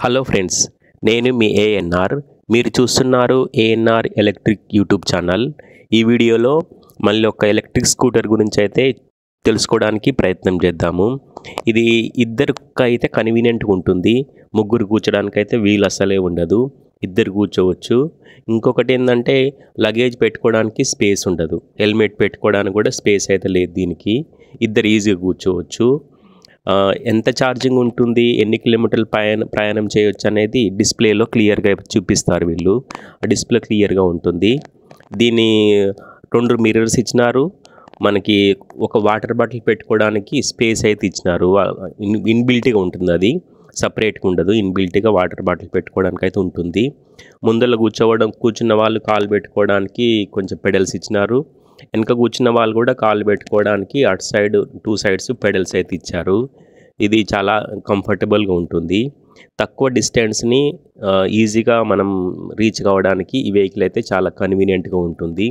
Hello friends, నేను మీ ఏఎన్ఆర్. మీరు చూస్తున్నారు ఏఎన్ఆర్ ఎలక్ట్రిక్ యూట్యూబ్ ఛానల్. ఈ వీడియోలో మళ్ళీ ఒక ఎలక్ట్రిక్ స్కూటర్ గురించి అయితే తెలుసుకోవడానికి ప్రయత్నం చేద్దాము. ఇది ఇద్దరికి అయితే కన్వీనియంట్గా ఉంటుంది. ముగ్గురు కూర్చోడానికి అయితే వీలు అసలే ఉండదు. ఇద్దరు కూర్చోవచ్చు. ఇంకొకటి ఏంటంటే లగేజ్ పెట్టుకోవడానికి స్పేస్ ఉండదు. హెల్మెట్ పెట్టుకోవడానికి కూడా స్పేస్ అయితే లేదు దీనికి. ఇద్దరు ఈజీగా కూర్చోవచ్చు. ఎంత ఛార్జింగ్ ఉంటుంది, ఎన్ని కిలోమీటర్లు ప్రయాణం చేయొచ్చు అనేది డిస్ప్లేలో క్లియర్గా చూపిస్తారు వీళ్ళు. ఆ డిస్ప్లే క్లియర్గా ఉంటుంది. దీని 2 మిర్రర్స్ ఇచ్చినారు. మనకి ఒక వాటర్ బాటిల్ పెట్టుకోవడానికి స్పేస్ అయితే ఇచ్చినారు. ఇన్బిల్ట్గా ఉంటుంది, అది సపరేట్గా ఉండదు. ఇన్బిల్ట్గా వాటర్ బాటిల్ పెట్టుకోవడానికి అయితే ఉంటుంది. ముందర కూర్చున్న వాళ్ళు కాలు పెట్టుకోవడానికి కొంచెం పెడల్స్ ఇచ్చినారు. వెనక కూర్చున్న వాళ్ళు కూడా కాలు పెట్టుకోవడానికి అటు సైడ్ 2 సైడ్స్ పెడల్స్ అయితే ఇచ్చారు. ఇది చాలా కంఫర్టబుల్గా ఉంటుంది. తక్కువ డిస్టెన్స్ని ఈజీగా మనం రీచ్ కావడానికి ఈ వెహికల్ అయితే చాలా కన్వీనియంట్గా ఉంటుంది.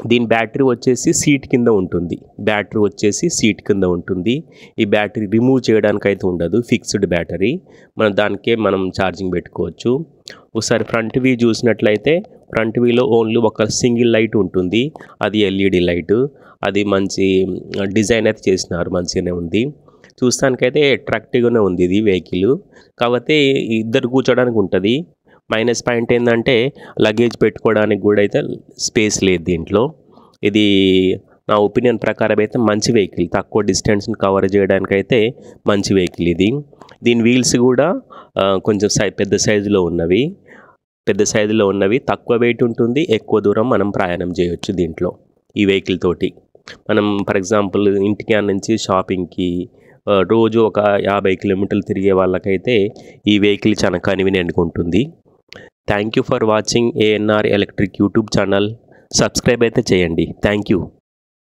దీని బ్యాటరీ వచ్చేసి సీట్ కింద ఉంటుంది. ఈ బ్యాటరీ రిమూవ్ చేయడానికి అయితే ఉండదు, ఫిక్స్డ్ బ్యాటరీ. మనం ఛార్జింగ్ పెట్టుకోవచ్చు. ఒకసారి ఫ్రంట్ వ్యూ చూసినట్లయితే ఫ్రంట్ వ్యూలో ఓన్లీ ఒక సింగిల్ లైట్ ఉంటుంది. అది ఎల్ఈడి లైట్. అది మంచి డిజైన్ అయితే చేసినారు, మంచిగానే ఉంది. చూస్తానికైతే అట్రాక్టివ్గానే ఉంది ఇది వెహికల్. కాకపోతే ఇద్దరు కూర్చోడానికి ఉంటుంది. మైనస్ పాయింట్ ఏంటంటే లగేజ్ పెట్టుకోవడానికి కూడా అయితే స్పేస్ లేదు దీంట్లో. ఇది నా ఒపీనియన్ ప్రకారం అయితే మంచి వెహికల్. తక్కువ డిస్టెన్స్ని కవర్ చేయడానికి అయితే మంచి వెహికల్ ఇది. దీని వీల్స్ కూడా కొంచెం పెద్ద సైజులో ఉన్నవి. తక్కువ వెయిట్ ఉంటుంది. ఎక్కువ దూరం మనం ప్రయాణం చేయొచ్చు దీంట్లో ఈ వెహికల్ తోటి. మనం ఫర్ ఎగ్జాంపుల్ ఇంటికి నుంచి షాపింగ్కి రోజు ఒక 50 కిలోమీటర్లు తిరిగే వాళ్ళకైతే ఈ వెహికల్ చాలా కన్వీనియంట్గా ఉంటుంది. Thank you for watching ANR electric YouTube channel. Subscribe అయితే చేయండి. Thank you.